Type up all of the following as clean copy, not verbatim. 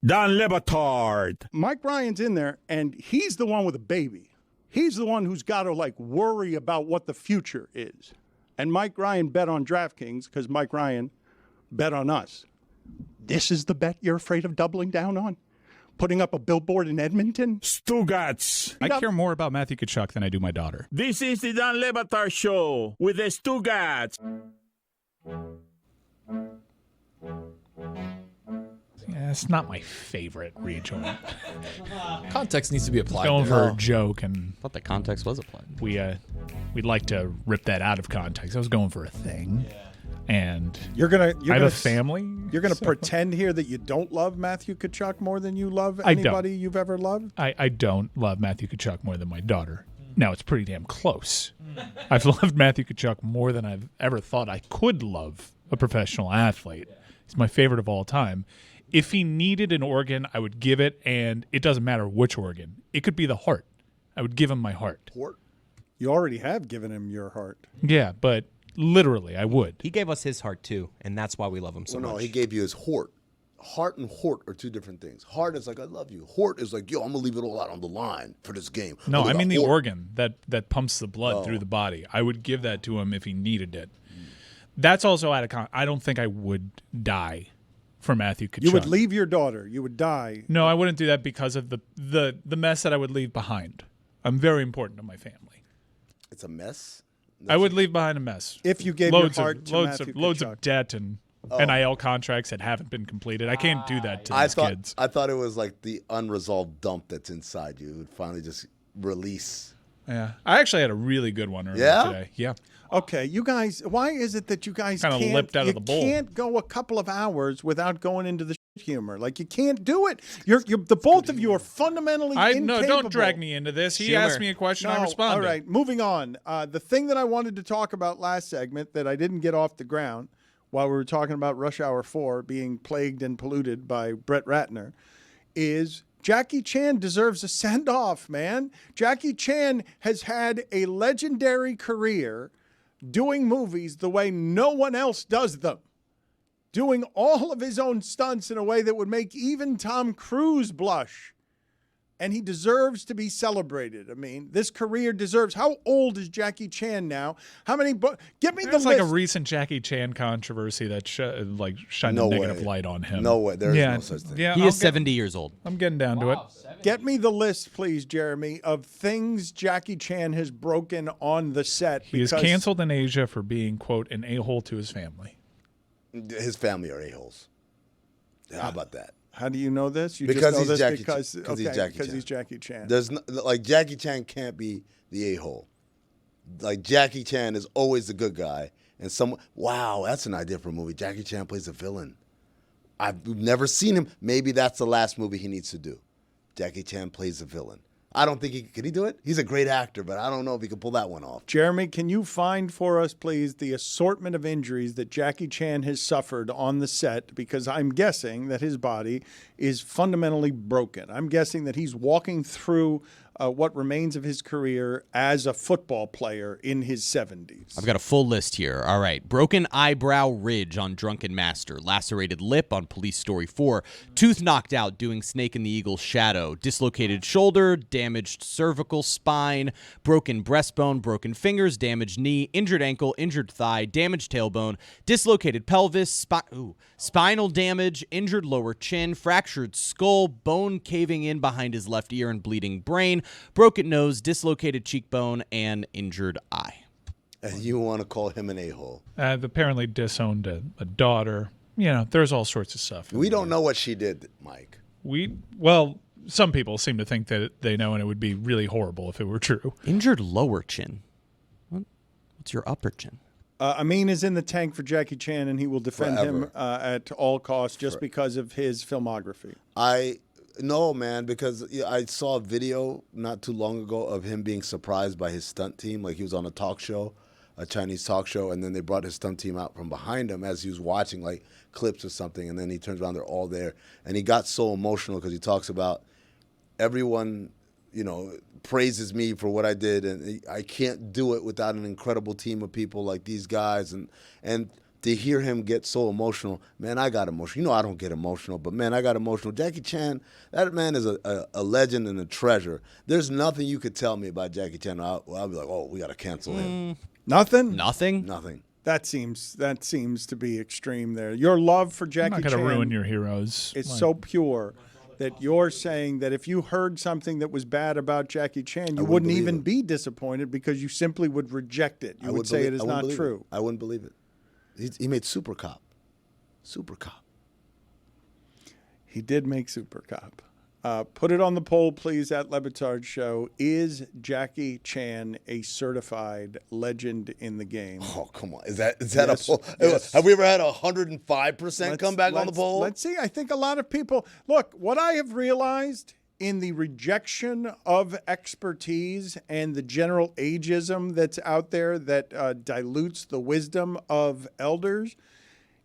Dan Le Batard. Mike Ryan's in there, and he's the one with a baby. He's the one who's got to, worry about what the future is. And Mike Ryan bet on DraftKings because Mike Ryan bet on us. This is the bet you're afraid of doubling down on? Putting up a billboard in Edmonton? Stugotz. I care more about Matthew Tkachuk than I do my daughter. This is the Dan Le Batard Show with the Stugotz. Yeah, it's not my favorite rejoin. Context needs to be applied. Going there. for a joke, and I thought the context was applied. we'd like to rip that out of context. I was going for a thing, and I have a family. You're going to pretend here that you don't love Matthew Tkachuk more than you love anybody you've ever loved? I don't love Matthew Tkachuk more than my daughter. Now, it's pretty damn close. I've loved Matthew Tkachuk more than I've ever thought I could love a professional athlete. He's my favorite of all time. If he needed an organ, I would give it, and it doesn't matter which organ. It could be the heart. I would give him my heart. You already have given him your heart. Yeah, but literally, I would. He gave us his heart, too, and that's why we love him so much. No, he gave you his heart. Heart and hort are two different things. Heart is like, I love you. Hort is like, yo, I'm going to leave it all out on the line for this game. No, I mean the organ that pumps the blood through the body. I would give that to him if he needed it. That's also out of context. I don't think I would die for Matthew Tkachuk. You would leave your daughter. You would die. No, I wouldn't do that because of the mess that I would leave behind. I'm very important to my family. It's a mess? I would leave behind a mess. If you gave your heart to Matthew loads Tkachuk. of debt and NIL contracts that haven't been completed. I can't do that to these kids. I thought it was like the unresolved dump that's inside you. It would finally just release. Yeah. I actually had a really good one earlier today. Yeah. Okay, you guys, why is it that you guys Kinda can't, lipped out of the bowl. You can't go a couple of hours without going into the humor? Like, you can't do it. You're the both of you are fundamentally incapable. No, don't drag me into this. He asked me a question, I responded. All right, moving on. The thing that I wanted to talk about last segment that I didn't get off the ground while we were talking about Rush Hour 4 being plagued and polluted by Brett Ratner is Jackie Chan deserves a send-off, man. Jackie Chan has had a legendary career doing movies the way no one else does them, doing all of his own stunts in a way that would make even Tom Cruise blush. And he deserves to be celebrated. I mean, this career deserves. How old is Jackie Chan now? How many Give me the list. It's like a recent Jackie Chan controversy that shined a negative light on him. No way. There's no such thing. Yeah, he is 70 years old. I'm getting down to it. 70. Get me the list, please, Jeremy, of things Jackie Chan has broken on the set. He is canceled in Asia for being, quote, an a-hole to his family. His family are a-holes. How about that? How do you know this? You Because just know he's this Jackie because Chan. Because he's Jackie Chan. There's Jackie Chan can't be the a-hole. Like, Jackie Chan is always the good guy. And wow, that's an idea for a movie. Jackie Chan plays a villain. I've never seen him. Maybe that's the last movie he needs to do. Jackie Chan plays a villain. I don't think can he do it? He's a great actor, but I don't know if he can pull that one off. Jeremy, can you find for us, please, the assortment of injuries that Jackie Chan has suffered on the set? Because I'm guessing that his body is fundamentally broken. I'm guessing that he's walking through what remains of his career as a football player in his 70s. I've got a full list here. All right. Broken eyebrow ridge on Drunken Master. Lacerated lip on Police Story 4. Tooth knocked out doing Snake in the Eagle's Shadow. Dislocated shoulder. Damaged cervical spine. Broken breastbone. Broken fingers. Damaged knee. Injured ankle. Injured thigh. Damaged tailbone. Dislocated pelvis. Spinal damage. Injured lower chin. Fractured skull. Bone caving in behind his left ear and bleeding brain. Broken nose, dislocated cheekbone, and injured eye. And you want to call him an a-hole? Apparently disowned a daughter. You know, there's all sorts of stuff. We don't know what she did, Mike. Some people seem to think that they know, and it would be really horrible if it were true. Injured lower chin. What's your upper chin? Amin is in the tank for Jackie Chan, and he will defend him at all costs just because of his filmography. No, man, because I saw a video not too long ago of him being surprised by his stunt team. Like, he was on a talk show, a Chinese talk show, and then they brought his stunt team out from behind him as he was watching, like, clips or something, and then he turns around, they're all there. And he got so emotional because he talks about everyone, praises me for what I did, and I can't do it without an incredible team of people like these guys. And to hear him get so emotional, man, I got emotional. You know I don't get emotional, but, man, I got emotional. Jackie Chan, that man is a legend and a treasure. There's nothing you could tell me about Jackie Chan. I'll be like, oh, we got to cancel him. Nothing? Nothing. That seems to be extreme there. Your love for Jackie Chan. I'm not going to ruin your heroes. It's so pure that you're saying that if you heard something that was bad about Jackie Chan, you wouldn't even be disappointed because you simply would reject it. You would say it is not true. I wouldn't believe it. He made Super Cop. Super Cop. He did make Super Cop. Put it on the poll, please, at Le Batard Show. Is Jackie Chan a certified legend in the game? Oh, come on. Is that a poll? Yes. Have we ever had 105% comeback on the poll? Let's see. I think a lot of people... Look, what I have realized in the rejection of expertise and the general ageism that's out there that dilutes the wisdom of elders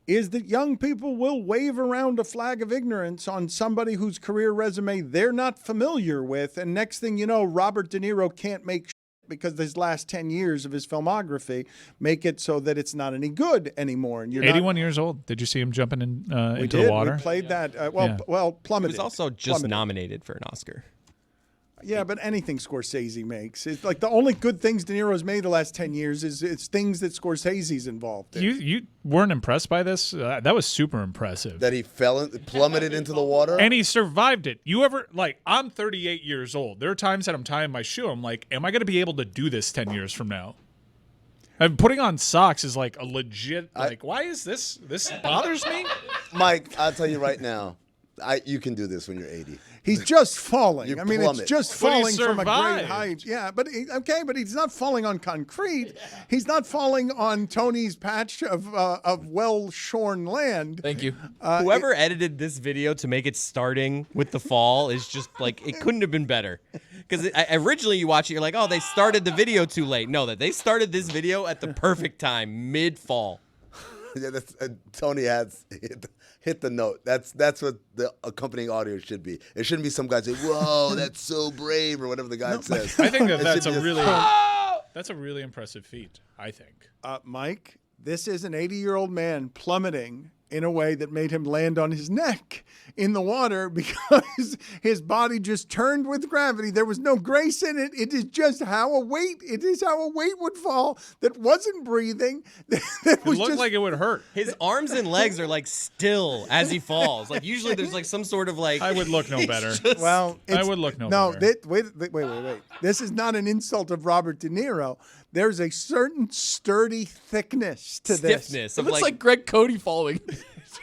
is that young people will wave around a flag of ignorance on somebody whose career resume they're not familiar with. And next thing you know, Robert De Niro can't make because his last 10 years of his filmography make it so that it's not any good anymore. And you're 81 years old. Did you see him jumping into the water? We played that. Yeah. Plummeted. He was also just nominated for an Oscar. Yeah, but anything Scorsese makes. It's like the only good things De Niro's made the last 10 years is it's things that Scorsese's involved in. You weren't impressed by this? That was super impressive. That he plummeted into the water? And he survived it. I'm 38 years old. There are times that I'm tying my shoe. I'm like, am I going to be able to do this 10 years from now? And putting on socks is like a legit, why is this bothers me? Mike, I'll tell you right now, you can do this when you're 80. He's just falling. You I mean, plummet. it's just But he falling from a great survived. height. Yeah, but he's not falling on concrete. He's not falling on Tony's patch of well-shorn land. Thank you. Whoever edited this video to make it starting with the fall is just like, it couldn't have been better. Because originally you watch it, you're like, oh, they started the video too late. No, that they started this video at the perfect time, mid-fall. Yeah, Tony has hit the note. That's what the accompanying audio should be. It shouldn't be some guy saying, "Whoa, that's so brave," or whatever the guy says. I think It that's should a be really impressive feat, I think. Mike, this is an 80-year-old man plummeting in a way that made him land on his neck in the water because his body just turned with gravity. There was no grace in it. It is just how a weight would fall that wasn't breathing. It looked like it would hurt. His arms and legs are like still as he falls. Like usually there's like some sort of like. I would look no better. Well, I would look no better. Wait. This is not an insult of Robert De Niro. There's a certain sturdy thickness to this. Stiffness. It looks like Greg Cote falling.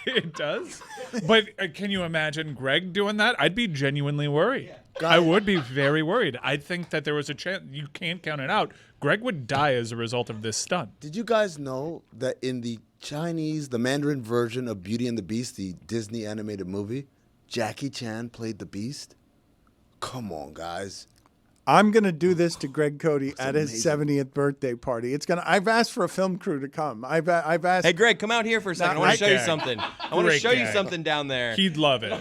It does. But can you imagine Greg doing that? I'd be genuinely worried. I would be very worried. I think that there was a chance. You can't count it out. Greg would die as a result of this stunt. Did you guys know that in the Chinese, the Mandarin version of Beauty and the Beast, the Disney animated movie, Jackie Chan played the Beast? Come on, guys. I'm going to do this to Greg Cote at his 70th birthday party. I've asked for a film crew to come. I've asked. Hey, Greg, come out here for a second. I want to show you something. I want to Great show you gag. something down there. He'd love it.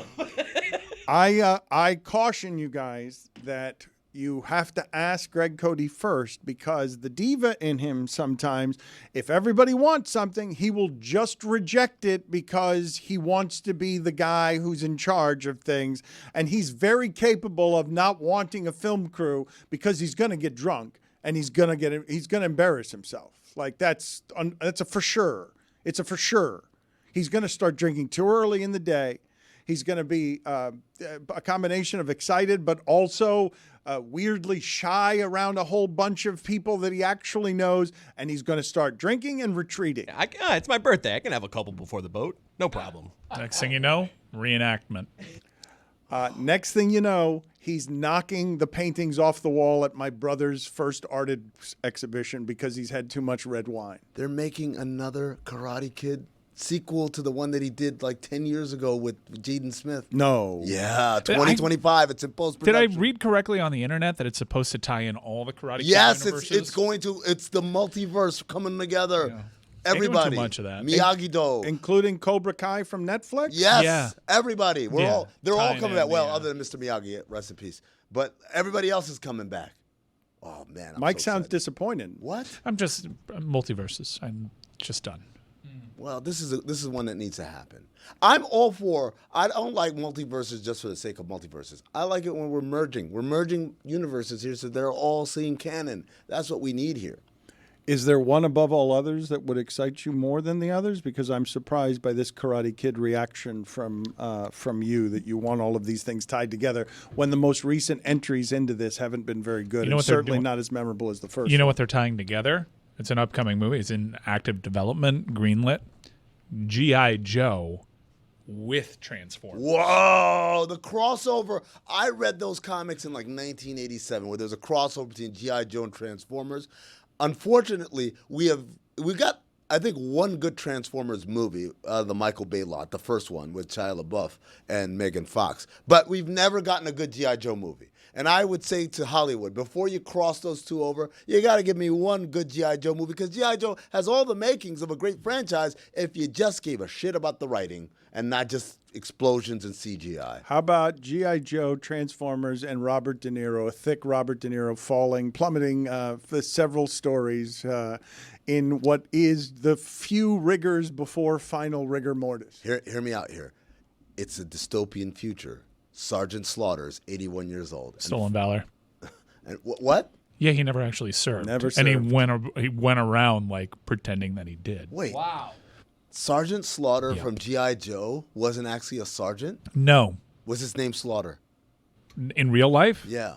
I caution you guys that you have to ask Greg Cote first because the diva in him sometimes, if everybody wants something, he will just reject it because he wants to be the guy who's in charge of things. And he's very capable of not wanting a film crew because he's going to get drunk and he's going to embarrass himself. Like that's a for sure. It's a for sure. He's going to start drinking too early in the day. He's going to be a combination of excited, but also weirdly shy around a whole bunch of people that he actually knows, and he's going to start drinking and retreating. It's my birthday. I can have a couple before the boat. No problem. Next thing you know, reenactment. Next thing you know, he's knocking the paintings off the wall at my brother's first art exhibition because he's had too much red wine. They're making another Karate Kid sequel to the one that he did like 10 years ago with Jaden Smith. No. Yeah, 2025. It's in post-production. Did I read correctly on the internet that it's supposed to tie in all the Karate Kid Yes, universes? it's going to. It's the multiverse coming together. Yeah. Everybody. Ain't doing too much of that. Miyagi-Do. Including Cobra Kai from Netflix? Yes. Yeah. Everybody. They're all Tying coming in, back. Well, yeah. other than Mr. Miyagi, rest in peace. But everybody else is coming back. Oh, man. I'm Mike so sounds excited. disappointed. What? I'm just multiverses. I'm just done. Well, this is one that needs to happen. I'm all for. I don't like multiverses just for the sake of multiverses. I like it when we're merging. We're merging universes here, so they're all same canon. That's what we need here. Is there one above all others that would excite you more than the others? Because I'm surprised by this Karate Kid reaction from you that you want all of these things tied together when the most recent entries into this haven't been very good. You know and what they're certainly doing? not as memorable as the first. You know one. what they're tying together? It's an upcoming movie. It's in active development, greenlit. G.I. Joe with Transformers. Whoa, the crossover. I read those comics in like 1987 where there's a crossover between G.I. Joe and Transformers. Unfortunately, we got, I think, one good Transformers movie, the Michael Bay lot, the first one with Shia LaBeouf and Megan Fox. But we've never gotten a good G.I. Joe movie. And I would say to Hollywood, before you cross those two over, you got to give me one good G.I. Joe movie because G.I. Joe has all the makings of a great franchise if you just gave a shit about the writing and not just explosions and CGI. How about G.I. Joe, Transformers, and Robert De Niro, a thick Robert De Niro plummeting for several stories in what is the few rigors before final rigor mortis? Hear me out here. It's a dystopian future. Sergeant Slaughter's 81 years old. Stolen Valor. And what? Yeah, he never actually served. Never And served. he went around like pretending that he did. Wait. Wow. Sergeant Slaughter Yep. from G.I. Joe wasn't actually a sergeant? No. Was his name Slaughter? In real life? Yeah.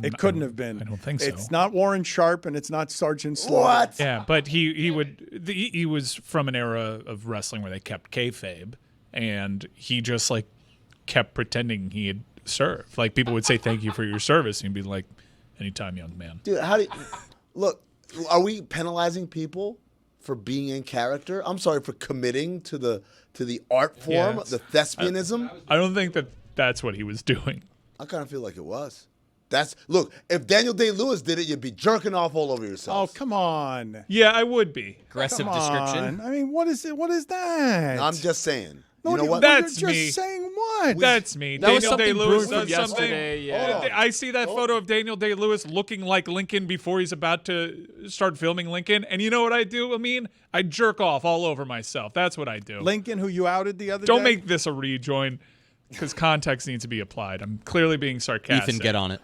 It couldn't have been. I don't think so. It's not Warren Sharp and it's not Sergeant Slaughter. What? Yeah, but he was from an era of wrestling where they kept kayfabe, and he just like kept pretending he had served. Like people would say thank you for your service, and he'd be like, anytime, young man. Dude, how do you, look, are we penalizing people for being in character? I'm sorry, for committing to the art form, Yeah, the thespianism? I don't think that's what he was doing. I kind of feel like it was. Look, if Daniel Day-Lewis did it, you'd be jerking off all over Oh, yourself. come on. Yeah, I would be. Aggressive Come description. on. I mean, what is it? What is that? I'm just saying. No, You know what? That's you're me. just saying what? That's me. That was Daniel something Day-Lewis brewed from does something. yesterday. Yeah. I see that photo of Daniel Day-Lewis looking like Lincoln before he's about to start filming Lincoln. And you know what I do, Amin? I jerk off all over myself. That's what I do. Lincoln, who you outed the other Don't day? make this a rejoin because context needs to be applied. I'm clearly being sarcastic. Ethan, get on it.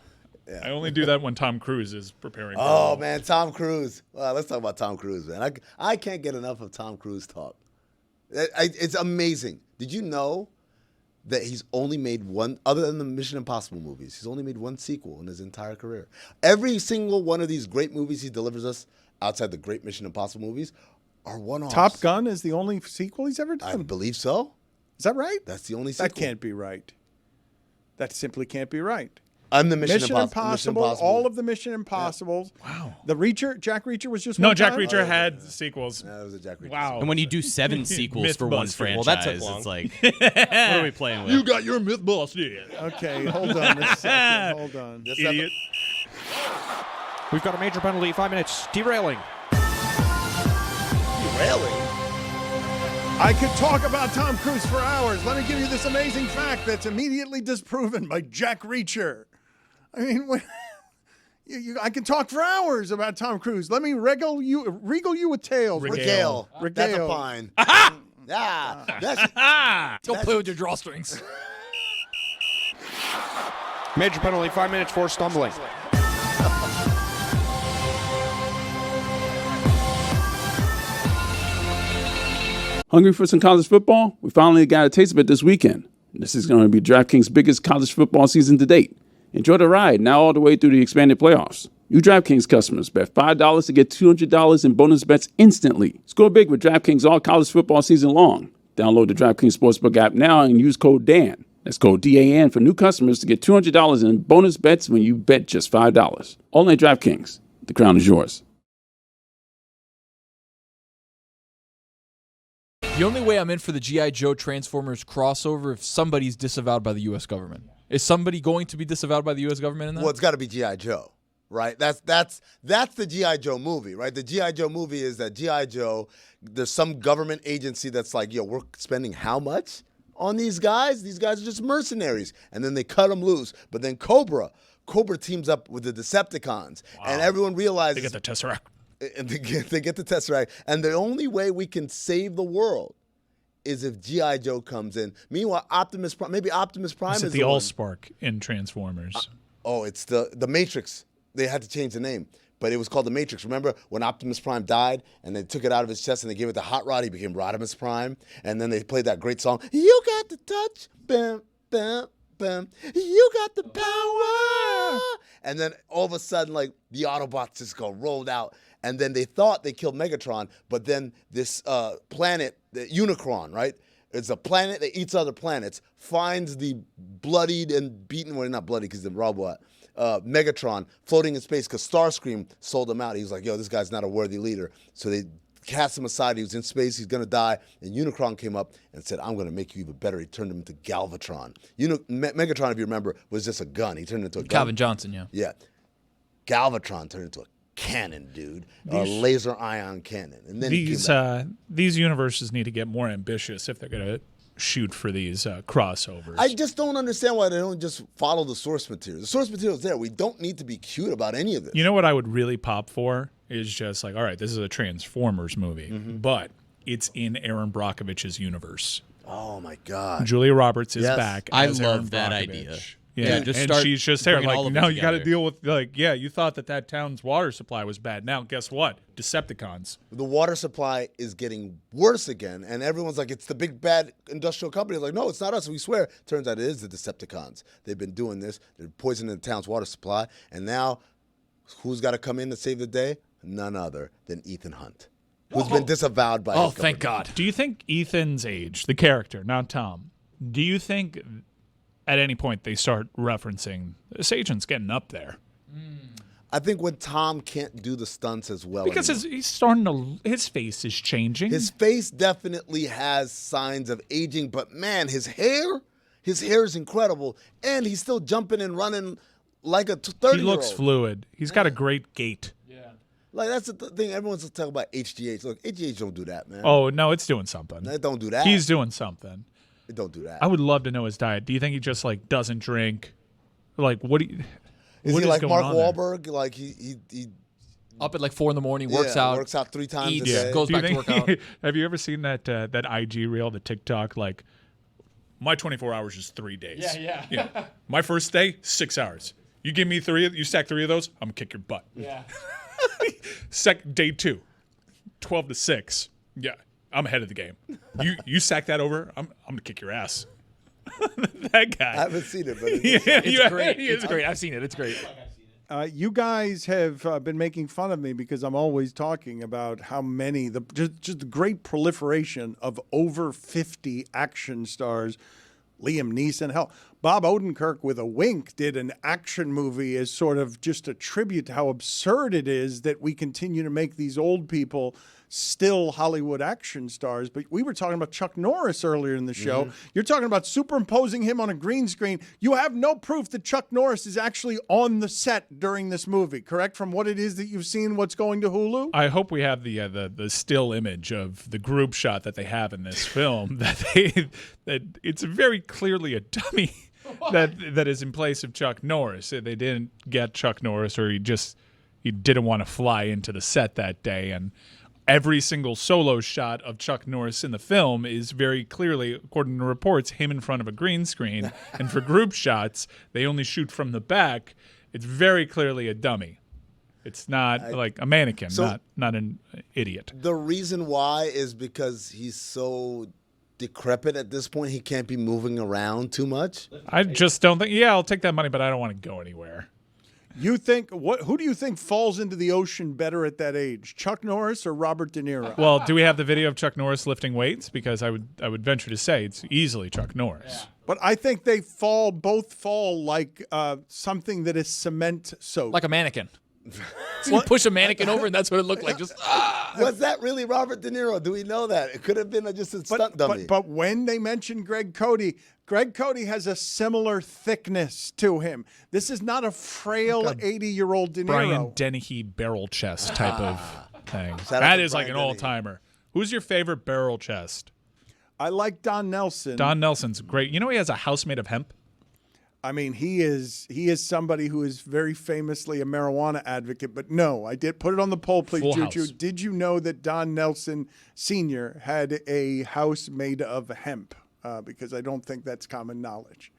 I only do that when Tom Cruise is preparing. Oh, man, Tom Cruise. Well, let's talk about Tom Cruise, man. I can't get enough of Tom Cruise talk. It's amazing. Did you know that he's only made one, other than the Mission Impossible movies, he's only made one sequel in his entire career. Every single one of these great movies he delivers us outside the great Mission Impossible movies are one-offs. Top Gun is the only sequel he's ever I done. believe so. Is that right? That's the only sequel. That can't be right. That simply can't be right. And the Mission Impossible, all of the Mission Impossibles. Yeah. Wow. The Reacher, Jack Reacher was just No, one Jack time? Reacher had sequels. Yeah, that was a Jack Reacher. Wow. And when you do 7 sequels for one Mythbusters. franchise, Well, that took long. it's like, what are we playing with? You got your myth busted. Okay, hold on a second. Hold on. Idiot. We've got a major penalty, 5 minutes. Derailing. Derailing? I could talk about Tom Cruise for hours. Let me give you this amazing fact that's immediately disproven by Jack Reacher. I mean, I can talk for hours about Tom Cruise. Let me regale you with tales. Regale. That's a Regale. fine. Yeah. Don't play with your drawstrings. Major penalty, 5 minutes for stumbling. Hungry for some college football? We finally got a taste of it this weekend. This is going to be DraftKings' biggest college football season to date. Enjoy the ride now all the way through the expanded playoffs. You DraftKings customers bet $5 to get $200 in bonus bets instantly. Score big with DraftKings all college football season long. Download the DraftKings Sportsbook app now and use code DAN. That's code DAN for new customers to get $200 in bonus bets when you bet just $5. Only at DraftKings. The crown is yours. The only way I'm in for the G.I. Joe Transformers crossover if somebody's disavowed by the U.S. government. Is somebody going to be disavowed by the U.S. government in that? Well, it's got to be G.I. Joe, right? That's the G.I. Joe movie, right? The G.I. Joe movie is that G.I. Joe, there's some government agency that's like, yo, we're spending how much on these guys? These guys are just mercenaries. And then they cut them loose. But then Cobra teams up with the Decepticons. And everyone realizes... They get the Tesseract. And they get the Tesseract. And the only way we can save the world is if G.I. Joe comes in. Meanwhile, Optimus Prime, maybe Optimus Prime is the Allspark in Transformers. It's the Matrix. They had to change the name. But it was called the Matrix. Remember when Optimus Prime died and they took it out of his chest and they gave it to Hot Rod? He became Rodimus Prime. And then they played that great song, You Got the Touch, bam, bam, bam. You got the power. And then all of a sudden, like, the Autobots just go rolled out. And then they thought they killed Megatron, but then this planet, the Unicron, right? It's a planet that eats other planets, finds the bloodied and beaten, well, not bloody because the robot, Megatron floating in space because Starscream sold him out. He was like, yo, this guy's not a worthy leader. So they cast him aside. He was in space. He's going to die. And Unicron came up and said, I'm going to make you even better. He turned him into Galvatron. Megatron, if you remember, was just a gun. He turned into a gun. Calvin Johnson, yeah. Yeah. Galvatron turned into a cannon, dude. A laser ion cannon. And then these universes need to get more ambitious if they're going to shoot for these crossovers. I just don't understand why they don't just follow the source material. The source material is there. We don't need to be cute about any of this. You know what I would really pop for is just like, all right, this is a Transformers movie, but it's in Aaron Brockovich's universe. Oh, my God. Julia Roberts is back. I as love Aaron that Brockovich. idea. Yeah, Just and start she's just there. bringing all Like, of now it you got to together. deal with, like, yeah, you thought that town's water supply was bad. Now, guess what? Decepticons. The water supply is getting worse again, and everyone's like, it's the big bad industrial company. Like, no, it's not us. We swear. Turns out it is the Decepticons. They've been doing this. They're poisoning the town's water supply, and now who's got to come in to save the day? None other than Ethan Hunt, who's been disavowed by his thank government. God. Do you think Ethan's age, the character, not Tom, do you think at any point they start referencing this agent's getting up there? I think when Tom can't do the stunts as well Because anymore. he's starting to, his face is changing. His face definitely has signs of aging, but man, his hair is incredible, and he's still jumping and running like a 30-year-old. He looks fluid. He's got a great gait. Like, that's the thing. Everyone's talking about HGH. Look, HGH don't do that, man. Oh, no, it's doing something. It don't do that. He's doing something. It don't do that. I would love to know his diet. Do you think he just, like, doesn't drink? Like, what do you... Is what he like going Mark on there? Wahlberg? Like, he Up at like 4 a.m, works out. Works out 3 times eats, a day. goes Do you back to think- work out. Have you ever seen that IG reel, the TikTok, like, my 24 hours is 3 days. Yeah. My first day, 6 hours. You give me 3, you stack 3 of those, I'm going to kick your butt. Yeah. Day 2, 12 to 6. Yeah, I'm ahead of the game. You sack that over, I'm going to kick your ass. That guy. I haven't seen it, but It's great. It's great. I've seen it. It's great. You guys have been making fun of me because I'm always talking about how many, just the great proliferation of over 50 action stars. Liam Neeson, hell, Bob Odenkirk with a wink did an action movie as sort of just a tribute to how absurd it is that we continue to make these old people still Hollywood action stars. But we were talking about Chuck Norris earlier in the show. You're talking about superimposing him on a green screen. You have no proof that Chuck Norris is actually on the set during this movie, correct? From what it is that you've seen, what's going to Hulu? I hope we have the still image of the group shot that they have in this film that it's very clearly a dummy that is in place of Chuck Norris. They didn't get Chuck Norris, or he didn't want to fly into the set that day. And every single solo shot of Chuck Norris in the film is very clearly, according to reports, him in front of a green screen. And for group shots, they only shoot from the back. It's very clearly a dummy. It's not like a mannequin, not an idiot. the reason why is because he's so decrepit at this point. He can't be moving around too much. I just don't think. Yeah, I'll take that money, but I don't want to go anywhere. You think who do you think falls into the ocean better at that age, Chuck Norris or Robert De Niro? Well, do we have the video of Chuck Norris lifting weights? Because I would venture to say it's easily Chuck Norris. But I think they both fall like something that is cement soaked. Like a mannequin. So you push a mannequin over, and that's what it looked like. Just Was that really Robert De Niro? Do we know that? It could have been just a stunt dummy. But when they mentioned Greg Cote has a similar thickness to him. This is not a frail 80-year-old De Niro. Brian Dennehy barrel chest type of thing. out That to is like Brian an Dennehy. all-timer. Who's your favorite barrel chest? I like Don Nelson. Don Nelson's great. You know he has a house made of hemp? I mean, he is somebody who is very famously a marijuana advocate. But no, I did put it on the poll, please, Full JuJu. house. Did you know that Don Nelson Sr. had a house made of hemp? Because I don't think that's common knowledge.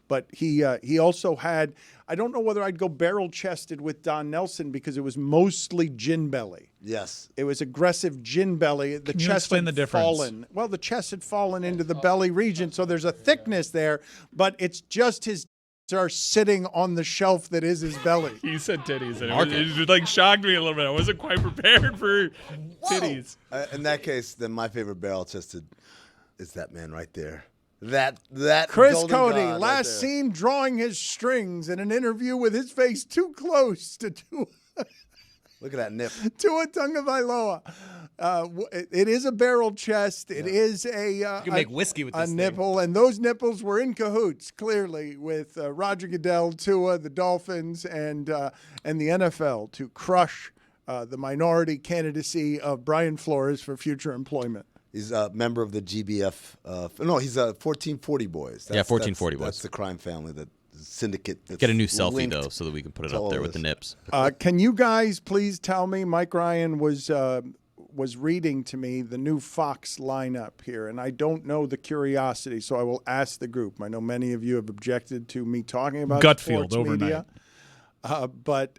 But he also had, I don't know whether I'd go barrel-chested with Don Nelson because it was mostly gin belly. Yes. It was aggressive gin belly. The Can you chest explain had the difference? fallen. Well, the chest had fallen into the belly region, so there's a thickness there, but it's just his are sitting on the shelf that is his belly. He said titties, and it like shocked me a little bit. I wasn't quite prepared for titties. In that case, then my favorite barrel-chested is that man right there. That Chris golden Cote, god last right there. seen drawing his strings in an interview with his face too close to Look at that nip. Tua Tagovailoa. It is a barrel chest. It is a You can make whiskey with this thing. nipple, and those nipples were in cahoots clearly with Roger Goodell, Tua, the Dolphins, and the NFL to crush the minority candidacy of Brian Flores for future employment. He's a member of the GBF. No, he's a 1440 Boys. Yeah, 1440 Boys. That's the crime family, the syndicate. That's Get a new selfie, linked though, so that we can put it to up all there of with the this. nips. Can you guys please tell me, Mike Ryan was reading to me the new Fox lineup here, and I don't know the curiosity, so I will ask the group. I know many of you have objected to me talking about Gutfield sports overnight. media, but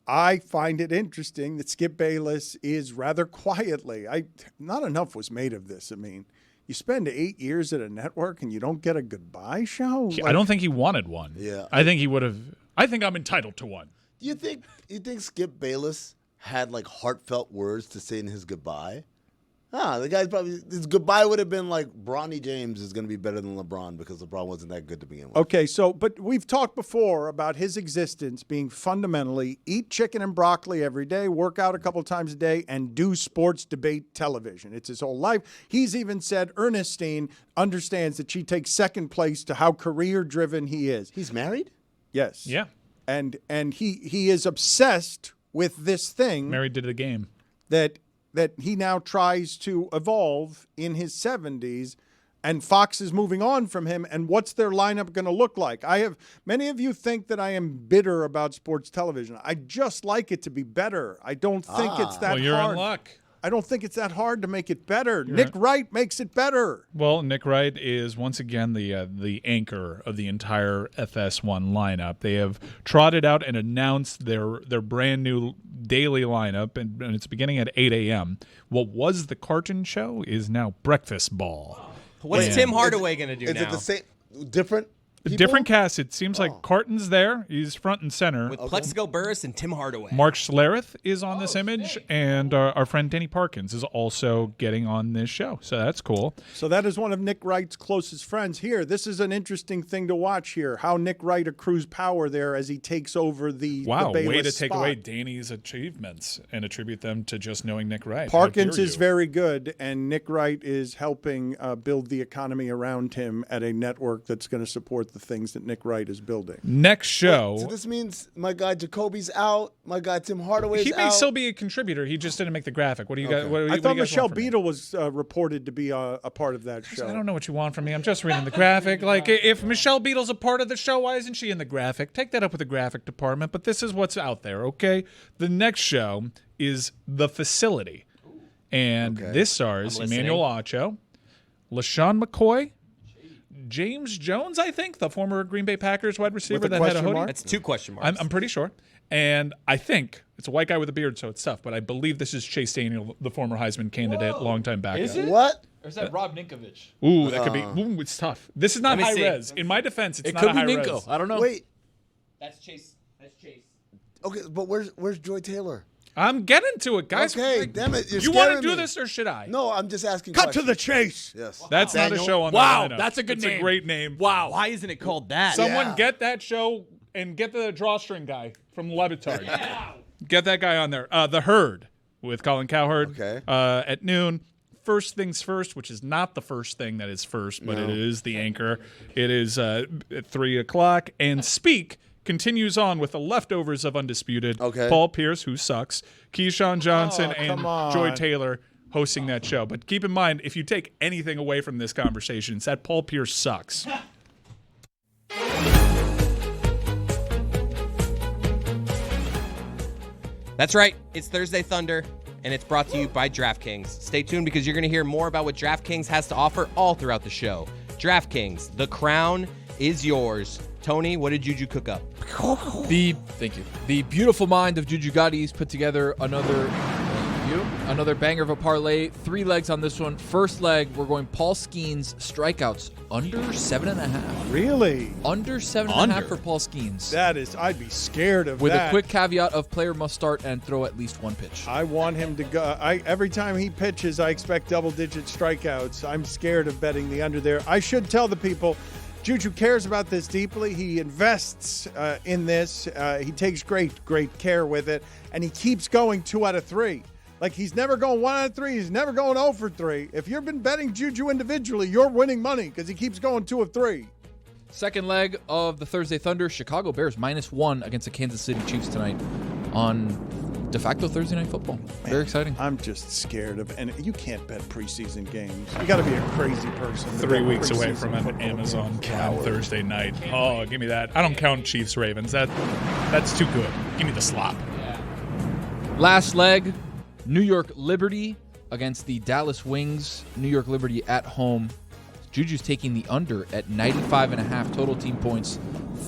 I find it interesting that Skip Bayless is rather quietly. Not enough was made of this. I mean, you spend 8 years at a network and you don't get a goodbye show. I don't think he wanted one. Yeah. I think he would have. I think I'm entitled to one. You think Skip Bayless had like heartfelt words to say in his goodbye? The guy's probably his goodbye would have been like Bronny James is going to be better than LeBron because LeBron wasn't that good to begin with. Okay, but we've talked before about his existence being fundamentally eat chicken and broccoli every day, work out a couple times a day, and do sports debate television. It's his whole life. He's even said Ernestine understands that she takes second place to how career-driven he is. He's married? Yes. Yeah. And he is obsessed with this thing Married to the game. that he now tries to evolve in his 70s, and Fox is moving on from him. And what's their lineup going to look like? Many of you think that I am bitter about sports television. I just like it to be better. I don't think it's that Well, you're hard. in luck. I don't think it's that hard to make it better. Nick Wright makes it better. Well, Nick Wright is once again the anchor of the entire FS1 lineup. They have trotted out and announced their brand new daily lineup, and it's beginning at 8 a.m. What was the Carton Show is now Breakfast Ball. What's Tim Hardaway going to do Is now? it the same, different people? Different cast. It seems like Carton's there. He's front and center. With Plexico Burris and Tim Hardaway. Mark Schlereth is on this image, and our friend Danny Parkins is also getting on this show. So that's cool. So that is one of Nick Wright's closest friends here. This is an interesting thing to watch here, how Nick Wright accrues power there as he takes over the Wow, Bayless way to take spot. away Danny's achievements and attribute them to just knowing Nick Wright. Parkins How dare is you. very good, and Nick Wright is helping build the economy around him at a network that's going to support the things that Nick Wright is building. Next show. So this means my guy Jacoby's out. My guy Tim Hardaway's He may out. still be a contributor. He just didn't make the graphic. What do you guys? What, I what do thought you guys Michelle want from me? Beadle was reported to be a part of that show. I don't know what you want from me. I'm just reading the graphic. Like, if Michelle Beadle's a part of the show, why isn't she in the graphic? Take that up with the graphic department. But this is what's out there, okay? The next show is The Facility. And this stars I'm listening. Emmanuel Acho, LaShawn McCoy, James Jones, I think, the former Green Bay Packers wide receiver a that had a question hoodie. mark? That's 2 question marks. I'm pretty sure. And I think it's a white guy with a beard, so it's tough. But I believe this is Chase Daniel, the former Heisman candidate, longtime backup. Is it? What? Or is that Rob Ninkovich? Ooh, that could be. Ooh, it's tough. This is not Let me high see. res. In my defense, it's It not could a be high Ninko. res. I don't know. Wait. That's Chase. That's Chase. Okay, but where's Joy Taylor? I'm getting to it, guys. Okay, Like, damn it. You're you want to scaring do me. this or should I? No, I'm just asking Cut to questions. the chase. Yes. That's not a Daniel? show on Wow, the lineup. that's a good It's name. a great name. Wow. Why isn't it called that? Someone get that show and get the drawstring guy from Le Batard. Get that guy on there. The Herd with Colin Cowherd at noon. First Things First, which is not the first thing that is first, but it is the anchor. It is at 3 o'clock. And Speak continues on with the leftovers of Undisputed. Okay. Paul Pierce, who sucks, Keyshawn Johnson, and come on. Joy Taylor hosting that show. But keep in mind, if you take anything away from this conversation, it's that Paul Pierce sucks. That's right. It's Thursday Thunder, and it's brought to you by DraftKings. Stay tuned because you're going to hear more about what DraftKings has to offer all throughout the show. DraftKings, the crown is yours. Tony, what did JuJu cook up? Thank you. The beautiful mind of JuJu Gotti's put together another banger of a parlay. 3 legs on this one. First leg, we're going Paul Skeens strikeouts under 7.5. Really? Under 7.5 for Paul Skeens. I'd be scared of With that. a quick caveat of player must start and throw at least 1 pitch. I want him to go. Every time he pitches, I expect double-digit strikeouts. I'm scared of betting the under there. I should tell the people, JuJu cares about this deeply. He invests in this. He takes great care with it, and he keeps going 2 out of 3. Like, he's never going 1 out of 3. He's never going 0 for 3. If you've been betting JuJu individually, you're winning money because he keeps going 2 of 3. Second leg of the Thursday Thunder, Chicago Bears -1 against the Kansas City Chiefs tonight on de facto Thursday Night Football. Very exciting. I'm just scared of, and you can't bet preseason games. You got to be a crazy person. 3 weeks away from an Amazon Prime Thursday night. Oh, give me that. I don't count Chiefs Ravens. That's too good. Give me the slop. Last leg, New York Liberty against the Dallas Wings. New York Liberty at home. JuJu's taking the under at 95.5 total team points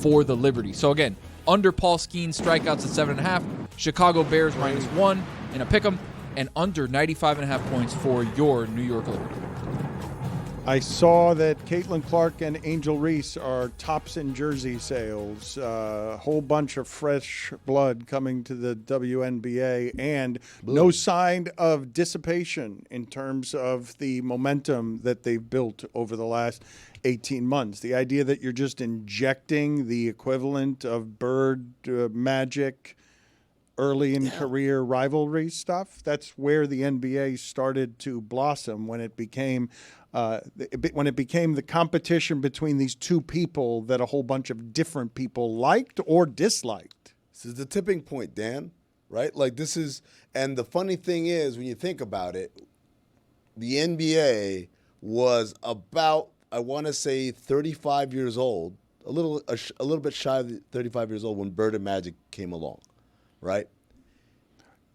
for the Liberty. So again, under Paul Skeens strikeouts at 7.5. Chicago Bears -1 in a pick'em, and under 95.5 points for your New York Liberty. I saw that Caitlin Clark and Angel Reese are tops in jersey sales. A whole bunch of fresh blood coming to the WNBA, and no sign of dissipation in terms of the momentum that they've built over the last 18 months. The idea that you're just injecting the equivalent of Bird magic early in career rivalry stuff, that's where the NBA started to blossom when it became the competition between these two people that a whole bunch of different people liked or disliked. This is the tipping point, Dan, right? Like, this is, and the funny thing is, when you think about it, the NBA was about, I want to say, 35 years old, a little bit shy of 35 years old when Bird and Magic came along, right?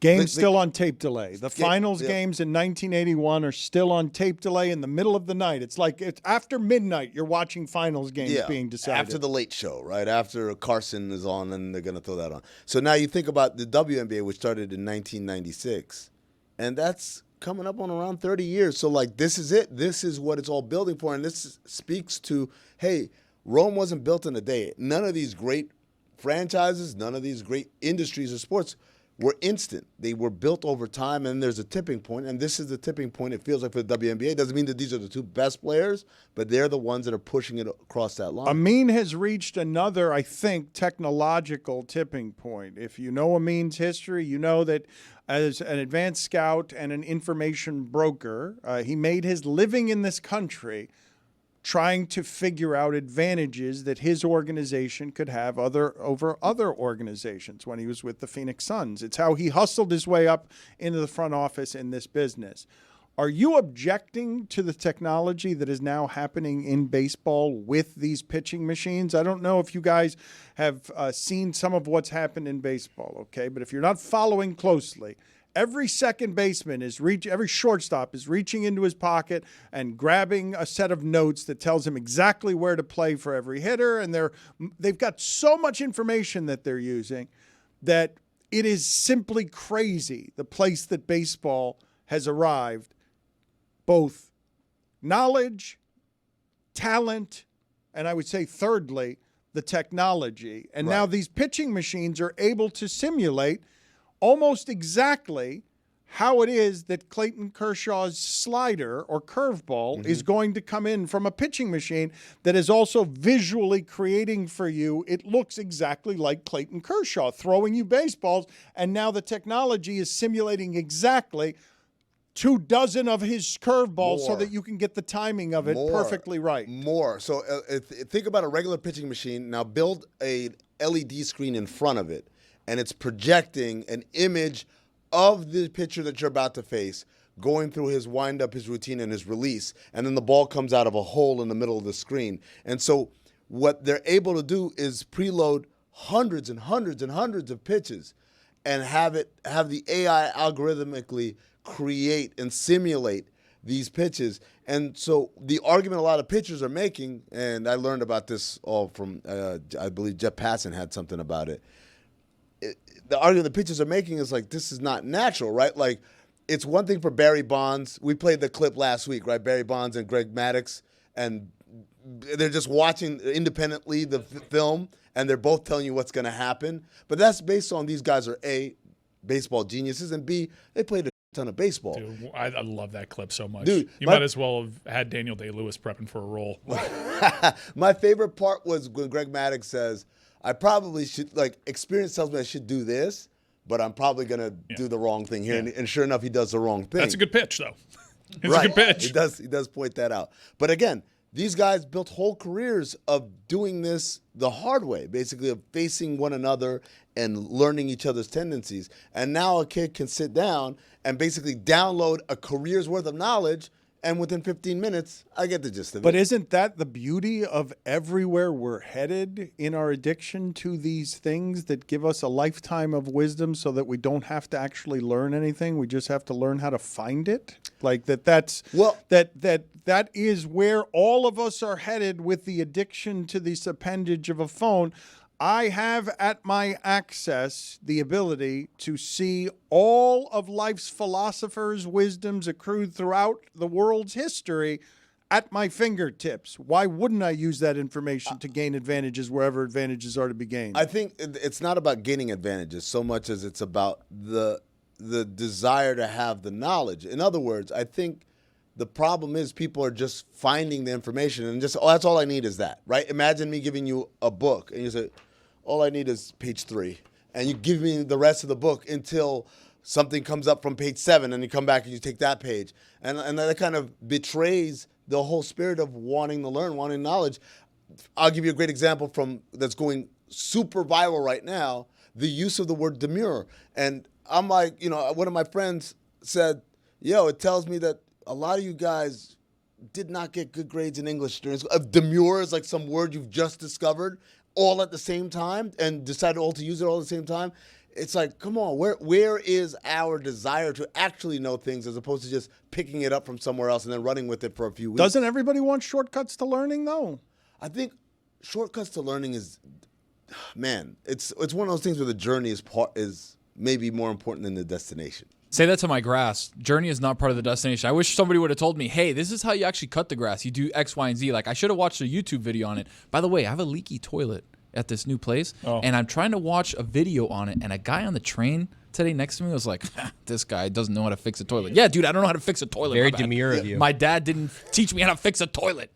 Games still on tape delay. The finals games in 1981 are still on tape delay in the middle of the night. It's like it's after midnight you're watching finals games being decided. After the late show, right? After Carson is on and they're going to throw that on. So now you think about the WNBA, which started in 1996, and that's coming up on around 30 years. So, like, this is it. This is what it's all building for, and this speaks to, hey, Rome wasn't built in a day. None of these great franchises, none of these great industries or sports were instant. They were built over time, and there's a tipping point, and this is the tipping point, it feels like, for the WNBA. It doesn't mean that these are the two best players, but they're the ones that are pushing it across that line. Amin has reached another, I think, technological tipping point. If you know Amin's history, you know that as an advanced scout and an information broker, he made his living in this country trying to figure out advantages that his organization could have over other organizations when he was with the Phoenix Suns. It's how he hustled his way up into the front office in this business. Are you objecting to the technology that is now happening in baseball with these pitching machines? I don't know if you guys have seen some of what's happened in baseball, okay? But if you're not following closely, every second baseman every shortstop is reaching into his pocket and grabbing a set of notes that tells him exactly where to play for every hitter. And they've got so much information that they're using that it is simply crazy, the place that baseball has arrived, both knowledge, talent, and I would say thirdly, the technology. And now these pitching machines are able to simulate almost exactly how it is that Clayton Kershaw's slider or curveball is going to come in from a pitching machine that is also visually creating for you. It looks exactly like Clayton Kershaw throwing you baseballs, and now the technology is simulating exactly 24 of his curveballs so that you can get the timing of it perfectly right. So think about a regular pitching machine. Now build a LED screen in front of it, and it's projecting an image of the pitcher that you're about to face, going through his windup, his routine, and his release, and then the ball comes out of a hole in the middle of the screen. And so what they're able to do is preload hundreds and hundreds and hundreds of pitches. and have the AI algorithmically create and simulate these pitches. And so the argument a lot of pitchers are making, and I learned about this all from, I believe Jeff Passan had something about it. The argument the pitchers are making is like, this is not natural, right? Like, it's one thing for Barry Bonds. We played the clip last week, right? Barry Bonds and Greg Maddux, and they're just watching independently the film, and they're both telling you what's going to happen. But that's based on these guys are A, baseball geniuses, and B, they played a ton of baseball. Dude, I love that clip so much. Dude, you might as well have had Daniel Day-Lewis prepping for a role. My favorite part was when Greg Maddux says, I probably should, like, experience tells me I should do this, but I'm probably going to do the wrong thing here. And sure enough, he does the wrong thing. That's a good pitch, though. It's right. a good pitch. He does point that out. But again, these guys built whole careers of doing this the hard way, basically of facing one another and learning each other's tendencies. And now a kid can sit down and basically download a career's worth of knowledge, and within 15 minutes, I get the gist of it. But isn't that the beauty of everywhere we're headed in our addiction to these things that give us a lifetime of wisdom so that we don't have to actually learn anything? We just have to learn how to find it? Like that is where all of us are headed with the addiction to this appendage of a phone. I have at my access the ability to see all of life's philosophers' wisdoms accrued throughout the world's history at my fingertips. Why wouldn't I use that information to gain advantages wherever advantages are to be gained? I think it's not about gaining advantages so much as it's about the desire to have the knowledge. In other words, I think the problem is people are just finding the information and just, that's all I need is that, right? Imagine me giving you a book and you say, all I need is page 3. And you give me the rest of the book until something comes up from page 7 and you come back and you take that page. And that kind of betrays the whole spirit of wanting to learn, wanting knowledge. I'll give you a great example that's going super viral right now, the use of the word demure. And I'm like, one of my friends said, it tells me that a lot of you guys did not get good grades in English during school. Demure is like some word you've just discovered all at the same time and decided all to use it all at the same time. It's like, come on, where is our desire to actually know things as opposed to just picking it up from somewhere else and then running with it for a few weeks? Doesn't everybody want shortcuts to learning, though? I think shortcuts to learning is, man, it's one of those things where the journey is maybe more important than the destination. Say that to my grass. Journey is not part of the destination. I wish somebody would have told me, hey, this is how you actually cut the grass. You do X, Y, and Z. Like, I should have watched a YouTube video on it. By the way, I have a leaky toilet at this new place, and I'm trying to watch a video on it, and a guy on the train today next to me was like, this guy doesn't know how to fix a toilet. Yeah, dude, I don't know how to fix a toilet. Very demure of you. My dad didn't teach me how to fix a toilet.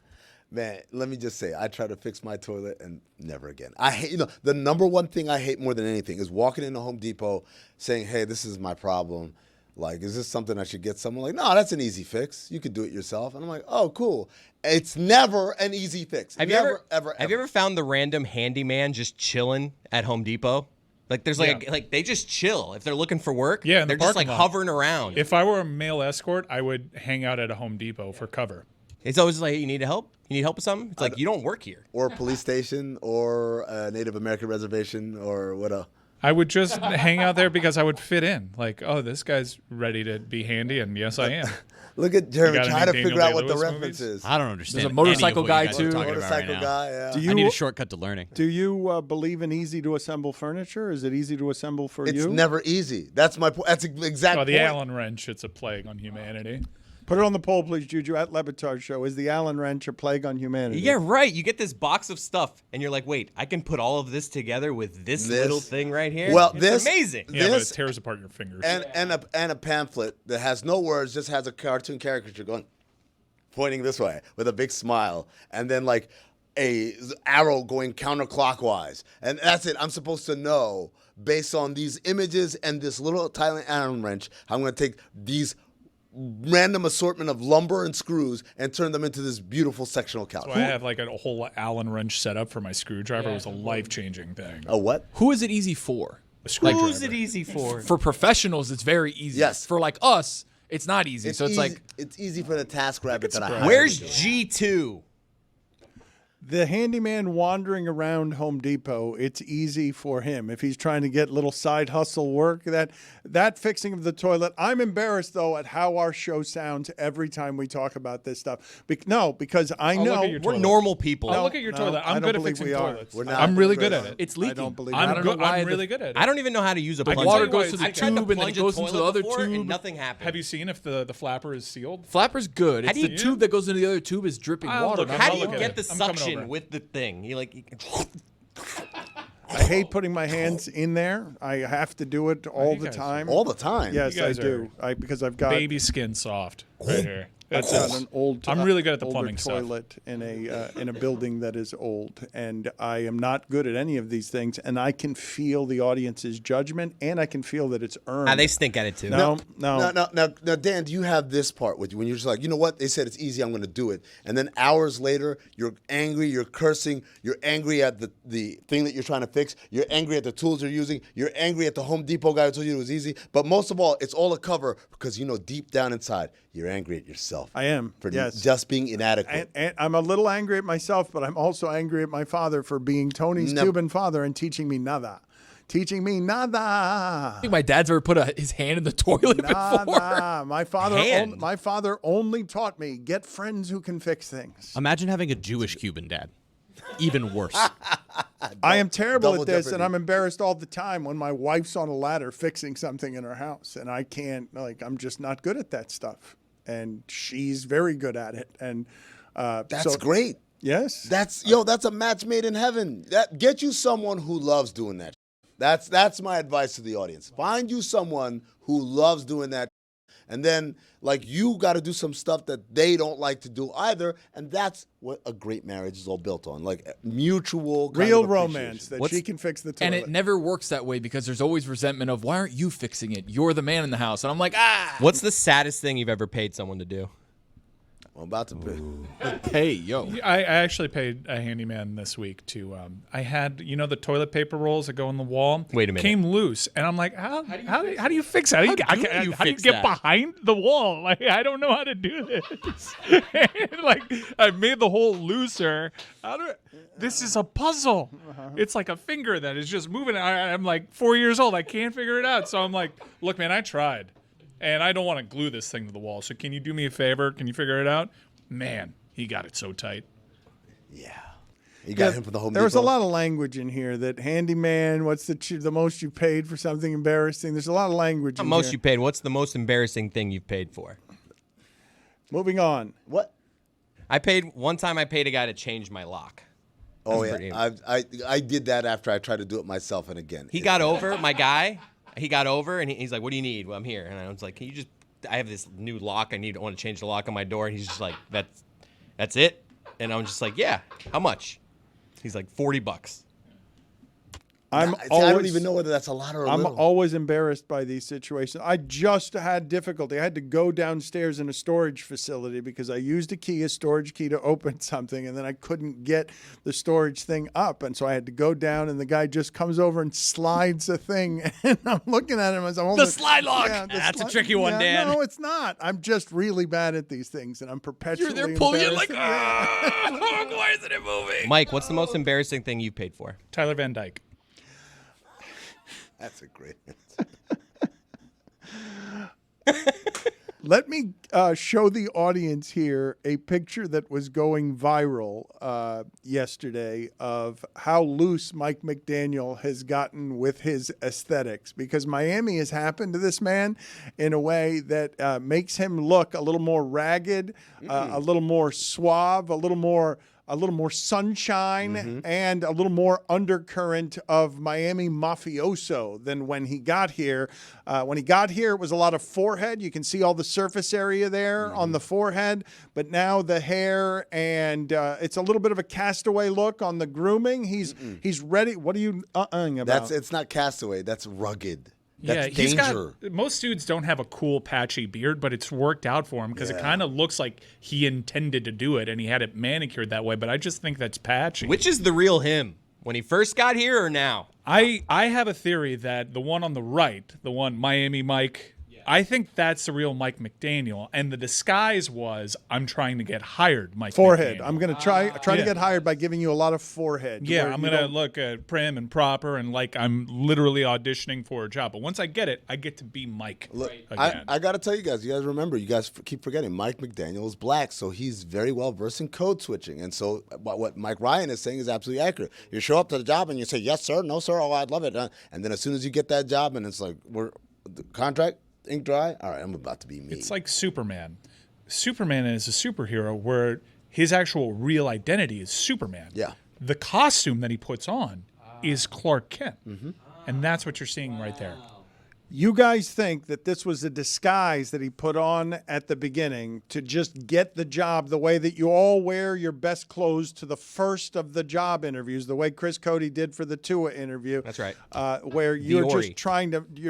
Man, let me just say, I try to fix my toilet and never again. I hate, the number one thing I hate more than anything is walking into Home Depot saying, hey, this is my problem. Like, is this something I should get someone? Like, no, that's an easy fix. You could do it yourself. And I'm like, oh, cool. It's never an easy fix. Have you ever found the random handyman just chilling at Home Depot? Like, there's like they just chill if they're looking for work. Yeah, they're just like hovering around. If I were a male escort, I would hang out at a Home Depot for cover. It's always like, you need help? You need help with something? It's like, you don't work here. Or a police station or a Native American reservation or what else. I would just hang out there because I would fit in. Like, oh, this guy's ready to be handy, and yes, I am. Look at Jeremy trying to Daniel figure out what the Day-Lewis reference movies? is. I don't understand. There's a motorcycle guy, too. Motorcycle guy, yeah. I need a shortcut to learning. Do you believe in easy to assemble furniture? Is it easy to assemble for you? It's never easy. That's my point. That's exact Oh, the point. Allen wrench, it's a plague on humanity. Put it on the poll, please, JuJu, at Le Batard Show. Is the Allen wrench a plague on humanity? Yeah, right. You get this box of stuff, and you're like, wait, I can put all of this together with this little thing right here? Well, it's amazing. Yeah, but it tears apart your fingers. And a pamphlet that has no words, just has a cartoon caricature going, pointing this way with a big smile, and then like a arrow going counterclockwise. And that's it. I'm supposed to know, based on these images and this little tiny Allen wrench, I'm going to take these random assortment of lumber and screws and turn them into this beautiful sectional couch. So I have like a whole Allen wrench set up for my screwdriver. It was a life-changing thing. A what? Who is it easy for? A screwdriver. Who's it easy for? For professionals, it's very easy. Yes. For like us, it's not easy. It's so it's easy, like it's easy for the task rabbit that I have. Where's G2? The handyman wandering around Home Depot, it's easy for him. If he's trying to get little side hustle work, that fixing of the toilet. I'm embarrassed, though, at how our show sounds every time we talk about this stuff. Because I I'll know look at your We're toilet. normal people. I'll look at your toilet. I I'm don't good at believe fixing we are. toilets. We're not. I'm really good at it. It's I leaking. don't believe I'm why really good at it. I don't even know how to use a I plunge. can Water tell you goes to why the it's I tried to tube and then it plunge a goes into the toilet other before, tube. and nothing happened. Have you seen if the flapper is sealed? Flapper's good. It's do the you- tube that goes into the other tube is dripping I'll water. look at How I'll do you look at get it. the I'm coming suction over. with the thing? You can. I hate putting my hands in there. I have to do it all you the guys time. All the time. Yes, You I guys do. Because I've got Baby skin soft right here. I've got an old. I'm really good at the older plumbing stuff. toilet in a building that is old, and I am not good at any of these things. And I can feel the audience's judgment, and I can feel that it's earned. They stink at it too. No. Now, Dan, do you have this part with you when you're just like, you know what? They said it's easy. I'm going to do it. And then hours later, you're angry. You're cursing. You're angry at the thing that you're trying to fix. You're angry at the tools you're using. You're angry at the Home Depot guy who told you it was easy. But most of all, it's all a cover because deep down inside, you're angry at yourself. I am. For yes. just being inadequate. And I'm a little angry at myself, but I'm also angry at my father for being Tony's Cuban father and teaching me nada. Teaching me nada. I think my dad's ever put his hand in the toilet before. Nada. My Hand? my father only taught me get friends who can fix things. Imagine having a Jewish Cuban dad. Even worse. I am terrible double at this, jeopardy. and I'm embarrassed all the time when my wife's on a ladder fixing something in her house, and I can't. I'm just not good at that stuff. And she's very good at it. And That's great. Yes. That's a match made in heaven. Get you someone who loves doing that. That's my advice to the audience. Find you someone who loves doing that. And then, you got to do some stuff that they don't like to do either. And that's what a great marriage is all built on. Mutual kind Real of romance appreciation. that she can fix the toilet. And it never works that way because there's always resentment of, why aren't you fixing it? You're the man in the house. And I'm like, What's the saddest thing you've ever paid someone to do? I'm about to pick. hey, yo. I actually paid a handyman this week to. I had the toilet paper rolls that go in the wall. Wait a minute. Came loose, and I'm like, how do you fix that? How do you fix get that? behind the wall? I don't know how to do this. And, I made the hole looser. This is a puzzle. It's like a finger that is just moving. I'm like 4 years old. I can't figure it out. So I'm like, look, man, I tried. And I don't want to glue this thing to the wall. So can you do me a favor? Can you figure it out? Man, he got it so tight. Yeah. You got him from the Home Depot. There was a lot of language in here that handyman, what's the most you paid for something embarrassing? There's a lot of language The in most here. you paid. What's the most embarrassing thing you've paid for? Moving on. What? One time I paid a guy to change my lock. Oh, That's pretty- yeah. I did that after I tried to do it myself, and again. He got over, my guy. He got over, and he's like, "What do you need?" Well, I'm here, and I was like, "Can you just? I have this new lock. I want to change the lock on my door." And he's just like, "That's it." And I'm just like, "Yeah. How much?" He's like, $40. I don't even know whether that's a lot or a I'm little. always embarrassed by these situations. I just had difficulty. I had to go downstairs in a storage facility because I used a storage key to open something, and then I couldn't get the storage thing up. And so I had to go down, and the guy just comes over and slides a thing. And I'm looking at him as I'm holding The slide lock. Yeah, That's a tricky one, Dan. No, it's not. I'm just really bad at these things, and I'm perpetually You're there pulling it like, embarrassed. why isn't it moving? Mike, what's the most embarrassing thing you've paid for? Tyler Van Dyke. That's a great answer. Let me show the audience here a picture that was going viral yesterday of how loose Mike McDaniel has gotten with his aesthetics, because Miami has happened to this man in a way that makes him look a little more ragged, a little more suave, a little more sunshine, and a little more undercurrent of Miami mafioso than when he got here. When he got here, it was a lot of forehead. You can see all the surface area there on the forehead, but now the hair, and it's a little bit of a castaway look on the grooming. He's ready. What are you about? It's not castaway. That's rugged. Yeah, That's he's danger. most dudes don't have a cool patchy beard, but it's worked out for him because it kind of looks like he intended to do it and he had it manicured that way. But I just think that's patchy. Which is the real him? When he first got here or now? I have a theory that the one on the right, the one Miami Mike, I think that's the real Mike McDaniel, and the disguise was I'm trying to get hired, Mike Forehead. McDaniel. I'm going to try to get hired by giving you a lot of forehead. Yeah, where I'm you going to don't- look prim and proper and like I'm literally auditioning for a job. But once I get it, I get to be Mike again. I got to tell you guys remember, you guys keep forgetting, Mike McDaniel is black, so he's very well versed in code switching. And so what Mike Ryan is saying is absolutely accurate. You show up to the job and you say, yes, sir, no, sir, oh, I'd love it. And then as soon as you get that job and it's like, the contract, ink dry, all right, I'm about to be me. It's like Superman. Superman is a superhero where his actual real identity is Superman. Yeah. The costume that he puts on is Clark Kent. And that's what you're seeing right there. You guys think that this was a disguise that he put on at the beginning to just get the job, the way that you all wear your best clothes to the first of the job interviews, the way Chris Cote did for the Tua interview. That's right. Where you're Viore. just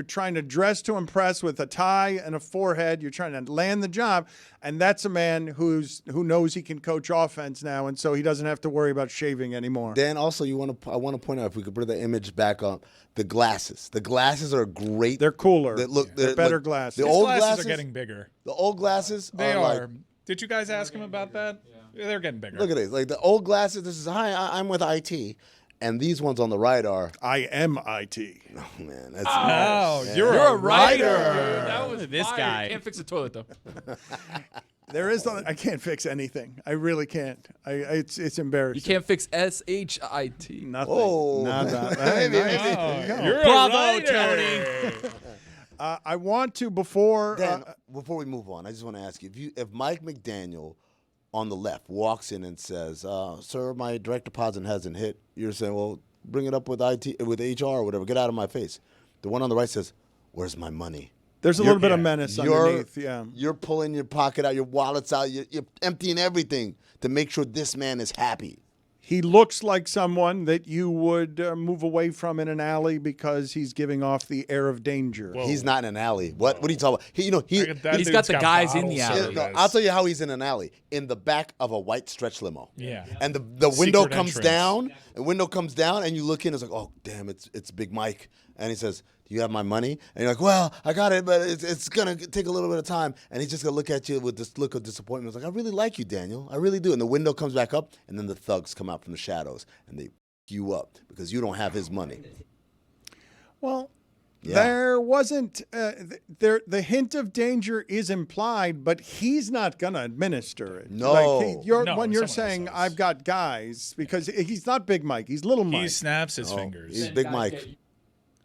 trying to dress to impress with a tie and a forehead. You're trying to land the job, and that's a man who knows he can coach offense now, and so he doesn't have to worry about shaving anymore. Dan, also, I want to point out, if we could bring the image back up, the glasses. The glasses are great. They're cooler. They're better like, glasses. The His old glasses are getting bigger. The old glasses They are. are. Like, Did you guys ask him about that? Yeah. They're getting bigger. look at these. Like the old glasses, this is, hi, I'm with IT. And these ones on the right are, I am IT. oh, man. That's Oh, yeah. you're a writer. That was This fire. guy. Can't fix a toilet though. There is. I can't fix anything. I really can't. It's embarrassing. You can't fix SHIT. Nothing. Oh. Nada. Maybe, Hey, maybe. nice. There you go. You're Bravo, a writer. Tony. I want to before. Dan, before we move on, I just want to ask you, if Mike McDaniel on the left walks in and says, sir, my direct deposit hasn't hit, you're saying, well, bring it up with HR or whatever. Get out of my face. The one on the right says, where's my money? There's a little bit of menace underneath. Yeah. You're pulling your pocket out, your wallet's out, you're emptying everything to make sure this man is happy. He looks like someone that you would move away from in an alley because he's giving off the air of danger. He's not in an alley. What are you talking about? He's got the guys in the alley. I'll tell you how he's in an alley. In the back of a white stretch limo. Yeah. And the window Secret comes entrance. down. The window comes down, and you look in. It's like, oh, damn, it's Big Mike. And he says, do you have my money? And you're like, well, I got it, but it's going to take a little bit of time. And he's just going to look at you with this look of disappointment. It's like, I really like you, Daniel. I really do. And the window comes back up, and then the thugs come out from the shadows, and they you up because you don't have his money. Well, Yeah. there wasn't. The hint of danger is implied, but he's not going to administer it. No. Like, No, when you're someone else saying, does. I've got guys, because he's not Big Mike. He's Little Mike. He snaps his fingers. He's Big Mike.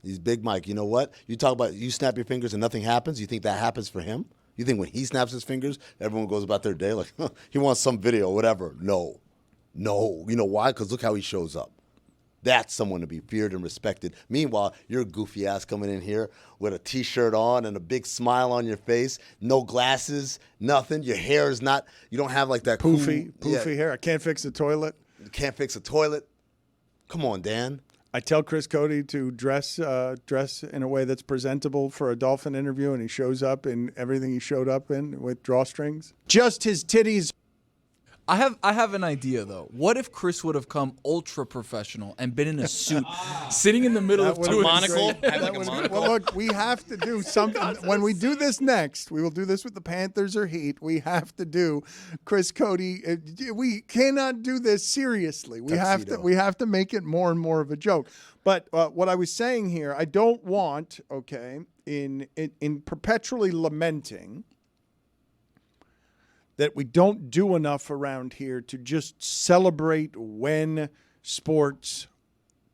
He's Big Mike. You know what? You talk about you snap your fingers and nothing happens. You think that happens for him? You think when he snaps his fingers, everyone goes about their day like, huh, he wants some video or whatever. No. You know why? Because look how he shows up. That's someone to be feared and respected. Meanwhile, you're goofy ass coming in here with a T-shirt on and a big smile on your face, no glasses, nothing. Your hair is not, you don't have like that Poofy cool, yeah, hair. I can't fix the toilet. you can't fix a toilet. Come on, Dan. I tell Chris Cote to dress in a way that's presentable for a Dolphin interview, and he shows up in everything he showed up in with drawstrings. Just his titties. I have an idea though. What if Chris would have come ultra professional and been in a suit, sitting in the middle of would've two been monocle? great. Have like That a would've been- monocle? Well, look, we have to do something. When we do this next, we will do this with the Panthers or Heat. We have to do Chris Cote. We cannot do this seriously. We have to make it more and more of a joke. But what I was saying here, I don't want, in perpetually lamenting that we don't do enough around here to just celebrate when sports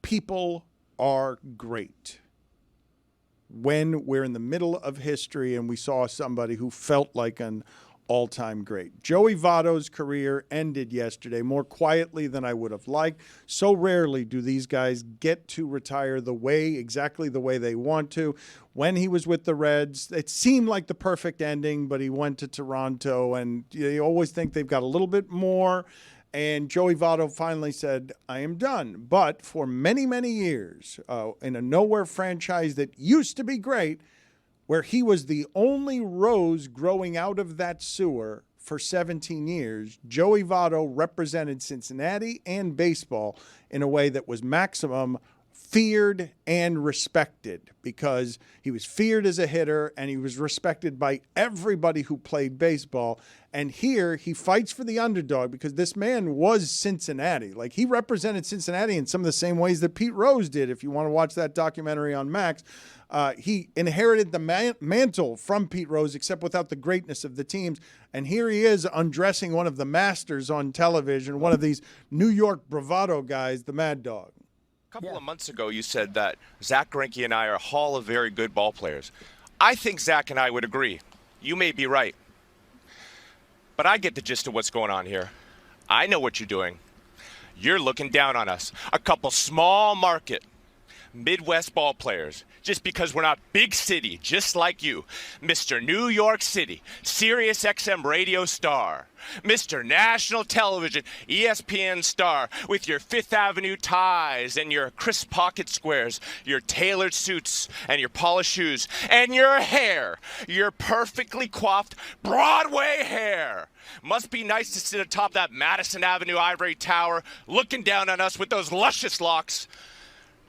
people are great. When we're in the middle of history and we saw somebody who felt like an all-time great. Joey Votto's career ended yesterday more quietly than I would have liked. So rarely do these guys get to retire exactly the way they want to. When he was with the Reds, it seemed like the perfect ending, but he went to Toronto, and you always think they've got a little bit more. And Joey Votto finally said, I am done. But for many, many years, in a nowhere franchise that used to be great, where he was the only rose growing out of that sewer for 17 years, Joey Votto represented Cincinnati and baseball in a way that was maximum feared and respected, because he was feared as a hitter and he was respected by everybody who played baseball. And here he fights for the underdog because this man was Cincinnati. Like, he represented Cincinnati in some of the same ways that Pete Rose did. If you want to watch that documentary on Max, he inherited the mantle from Pete Rose, except without the greatness of the teams. And here he is undressing one of the masters on television, one of these New York bravado guys, the Mad Dog. A couple of months ago, you said that Zach Greinke and I are a hall of very good ball players. I think Zach and I would agree. You may be right. But I get the gist of what's going on here. I know what you're doing. You're looking down on us, a couple small market Midwest ball players, just because we're not big city, just like you. Mr. New York City, Sirius XM radio star. Mr. National Television, ESPN star, with your Fifth Avenue ties and your crisp pocket squares, your tailored suits and your polished shoes, and your hair, your perfectly coiffed Broadway hair. Must be nice to sit atop that Madison Avenue ivory tower, looking down on us with those luscious locks.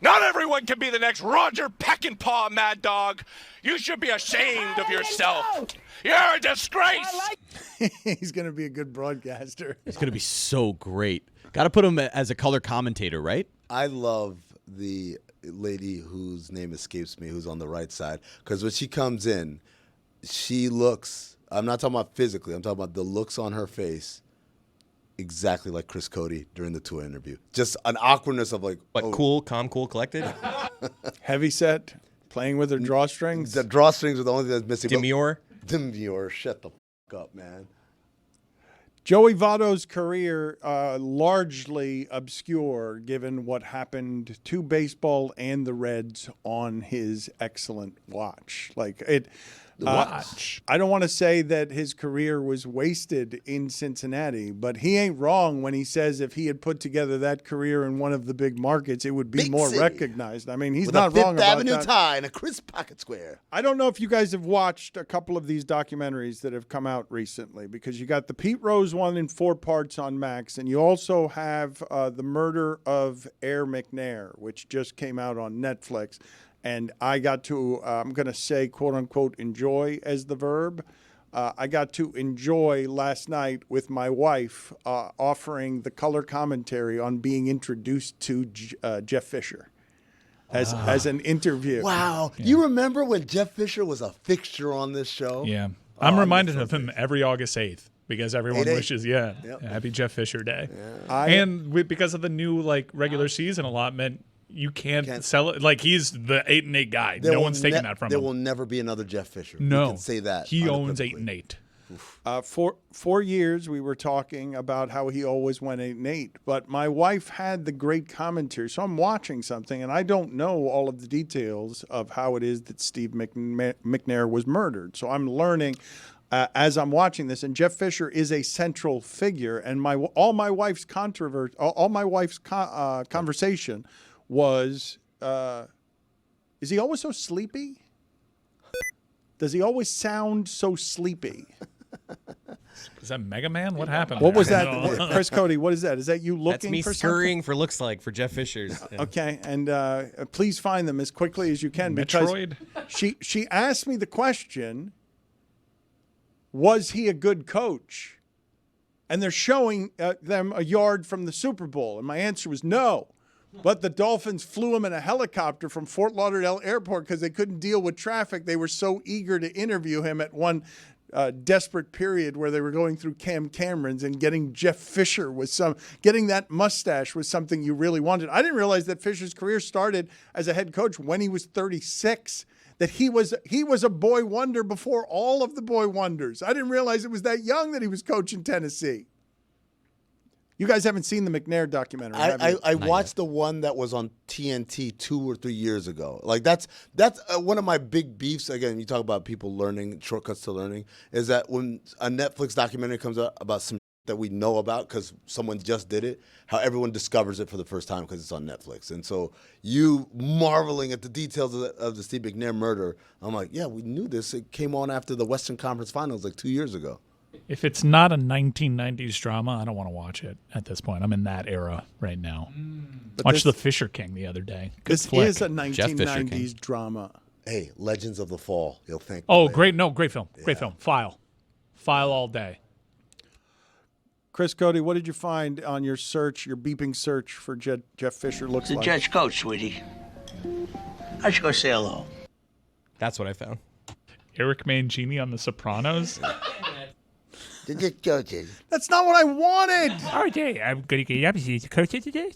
Not everyone can be the next Roger Peckinpah, Mad Dog. You should be ashamed of yourself. You're a disgrace. He's going to be a good broadcaster. It's going to be so great. Got to put him as a color commentator, right? I love the lady whose name escapes me, who's on the right side, because when she comes in, she looks, I'm not talking about physically, I'm talking about the looks on her face, exactly like Chris Cote during the tour interview. Just an awkwardness of like, But cool, calm, cool, collected. Heavy set, playing with her drawstrings. The drawstrings are the only thing that's missing. Demure. Demure. Shut the f up, man. Joey Votto's career largely obscure, given what happened to baseball and the Reds on his excellent watch. Like it. Watch. I don't want to say that his career was wasted in Cincinnati, but he ain't wrong when he says if he had put together that career in one of the big markets, it would be Big more city. recognized. I mean, he's With not a Fifth wrong about Avenue that. tie and a crisp pocket square. I don't know if you guys have watched a couple of these documentaries that have come out recently, because you got the Pete Rose one in 4 parts on Max, and you also have The Murder of Air McNair, which just came out on Netflix. And I got to, I'm going to say, quote unquote, enjoy as the verb. I got to enjoy last night with my wife offering the color commentary on being introduced to Jeff Fisher as an interview. Wow. Yeah. You remember when Jeff Fisher was a fixture on this show? Yeah. I'm reminded of him every August 8th. Because everyone 8/8. wishes, Happy Jeff Fisher Day. Yeah. And because of the new regular season allotment, you can't sell it. Like, he's the 8-8 guy. No one's taking that from him. There will never be another Jeff Fisher. No, you can say that. He owns 8-8. For 4 years, we were talking about how he always went 8-8. But my wife had the great commentary, so I'm watching something, and I don't know all of the details of how it is that Steve McNair was murdered. So I'm learning as I'm watching this, and Jeff Fisher is a central figure. And all my wife's conversation was, is he always so sleepy? Does he always sound so sleepy? Is that Mega Man? What happened? What was that? Chris Cote, what is that? Is that you looking That's me for scurrying for looks like for Jeff Fisher's. Okay, and please find them as quickly as you can. Metroid? Because she asked me the question, was he a good coach? And they're showing them a yard from the Super Bowl. And my answer was no. But the Dolphins flew him in a helicopter from Fort Lauderdale Airport because they couldn't deal with traffic. They were so eager to interview him at one desperate period where they were going through Cam Camerons, and getting Jeff Fisher getting that mustache was something you really wanted. I didn't realize that Fisher's career started as a head coach when he was 36. That he was a boy wonder before all of the boy wonders. I didn't realize it was that young that he was coaching Tennessee. You guys haven't seen the McNair documentary, have you? I watched the one that was on TNT 2 or 3 years ago. Like that's one of my big beefs. Again, you talk about people learning, shortcuts to learning, is that when a Netflix documentary comes out about some that we know about because someone just did it, how everyone discovers it for the first time because it's on Netflix. And so you marveling at the details of the Steve McNair murder, I'm like, yeah, we knew this. It came on after the Western Conference Finals like 2 years ago. If it's not a 1990s drama, I don't want to watch it at this point. I'm in that era right now. Watched The Fisher King the other day. Good This flick. is a Jeff Fisher 1990s drama. Hey, Legends of the Fall. You'll thank me Oh, later. great. No, great film. Great film. File all day. Chris Cote, what did you find on your search, your beeping search for Jeff Fisher looks The like? Judge Cote, sweetie. I should go say hello. That's what I found. Eric Mangini on The Sopranos. The Judge Cote. That's not what I wanted. Oh, yeah. I'm going to get up to coach today.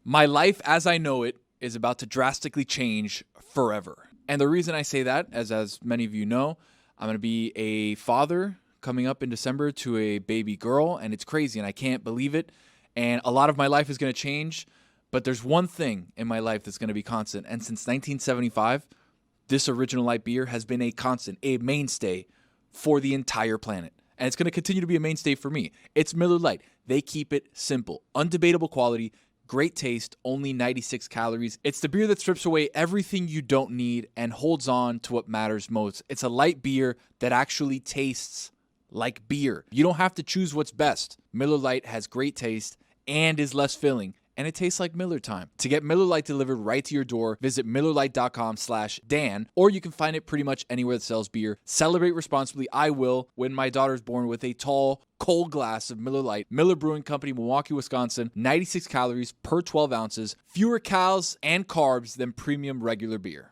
My life as I know it is about to drastically change forever. And the reason I say that, as many of you know, I'm going to be a father coming up in December to a baby girl, and it's crazy, and I can't believe it. And a lot of my life is going to change, but there's one thing in my life that's going to be constant. And since 1975, this original light beer has been a constant, a mainstay for the entire planet. And it's going to continue to be a mainstay for me. It's Miller Lite. They keep it simple. Undebatable quality, great taste, only 96 calories. It's the beer that strips away everything you don't need and holds on to what matters most. It's a light beer that actually tastes like beer. You don't have to choose what's best. Miller Lite has great taste and is less filling, and it tastes like Miller time. To get Miller Lite delivered right to your door, visit MillerLite.com/Dan, or you can find it pretty much anywhere that sells beer. Celebrate responsibly. I will when my daughter's born with a tall, cold glass of Miller Lite. Miller Brewing Company, Milwaukee, Wisconsin. 96 calories per 12 ounces. Fewer calories and carbs than premium regular beer.